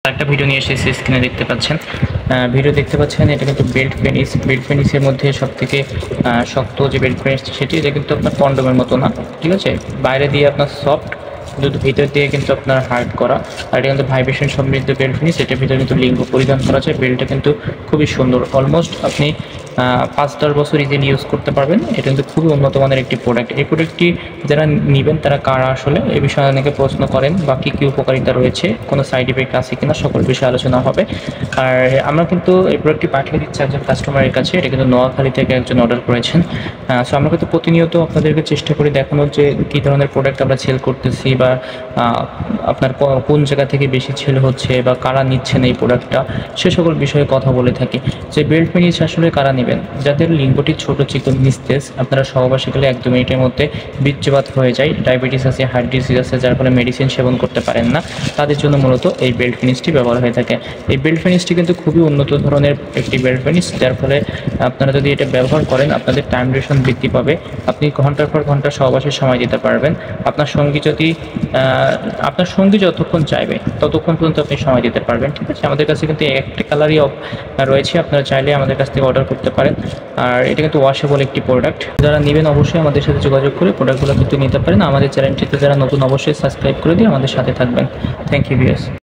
একটা ভিডিও নিয়ে এসেছি, স্ক্রিনে দেখতে পাচ্ছেন। ভিডিও দেখতে পাচ্ছেন, এটা কিন্তু বেল্ট পেনিস। বেল্ট পেনিসের মধ্যে সবথেকে শক্ত যে বেল্ট পেনিস সেটি, এটা কিন্তু আপনার কন্ডোমের মতো না, ঠিক আছে। বাইরে দিয়ে আপনার সফট, কিন্তু ভিতর দিয়ে কিন্তু আপনার হার্ড করা। আর এটা কিন্তু ভাইব্রেশন সমৃদ্ধ বেল্ট পেনিস। এটার ভিতরে কিন্তু লিঙ্গ পরিধান করা যায়। বেল্টটা কিন্তু খুবই সুন্দর, অলমোস্ট আপনি 5-10 বছর ইজিলি ইউজ করতে পারবেন। এটা কিন্তু খুবই উন্নত মানের একটি প্রোডাক্ট। এই প্রোডাক্টটি যারা নেবেন তারা কারা আসলে এই বিষয়ে অনেকে প্রশ্ন করেন, বা কী কী উপকারিতা রয়েছে, কোনো সাইড ইফেক্ট আছে কিনা, সকল বিষয়ে আলোচনা হবে। আর আমরা কিন্তু এই প্রোডাক্টটি পাঠিয়ে দিচ্ছি একজন কাস্টমারের কাছে। এটা কিন্তু নোয়াখালী থেকে একজন অর্ডার করেছেন। সো আমরা কিন্তু প্রতিনিয়ত আপনাদেরকে চেষ্টা করি দেখানোর যে কী ধরনের প্রোডাক্ট আমরা সেল করতেছি, বা আপনার কোন জায়গা থেকে বেশি সেল হচ্ছে, বা কারা নিচ্ছেন এই প্রোডাক্টটা, সে সকল বিষয়ে কথা বলে থাকি। যে বেল্ট পেনিস আসলে কারা নেবেন, যাদের লিঙ্গটি ছোট, চিকন, নিস্তেজ, আপনারা সহবাসে গেলে 1-2 মিনিটের মধ্যে বীর্যপাত হয়ে যায়, ডায়াবেটিস আছে, হার্ট ডিজিজ আছে, যার ফলে মেডিসিন সেবন করতে পারেন না, তাদের জন্য মূলত এই বেল্ট পেনিসটি ব্যবহার হয়ে থাকে। এই বেল্ট পেনিসটি কিন্তু খুবই উন্নত ধরনের একটি বেল্ট পেনিস, যার ফলে আপনারা যদি এটা ব্যবহার করেন আপনাদের টাইম ডিউরেশন বৃদ্ধি পাবে। আপনি ঘন্টার পর ঘন্টা সহবাসের সময় দিতে পারবেন। আপনার সঙ্গী যতক্ষণ চাইবে ততক্ষণ পর্যন্ত আপনি সময় দিতে পারবেন, ঠিক আছে। আমাদের কাছে কিন্তু একটা কালারই রয়েছে, আপনারা চাইলে আমাদের কাছ থেকে অর্ডার করতে পারেন। আর এটা কিন্তু ওয়াশেবল একটি প্রোডাক্ট। যারা নেবেন অবশ্যই আমাদের সাথে যোগাযোগ করে প্রোডাক্টগুলো কিন্তু নিতে পারেন। আমাদের চ্যানেলটিতে যারা নতুন, অবশ্যই সাবস্ক্রাইব করে দিয়ে আমাদের সাথে থাকবেন। Thank you viewers.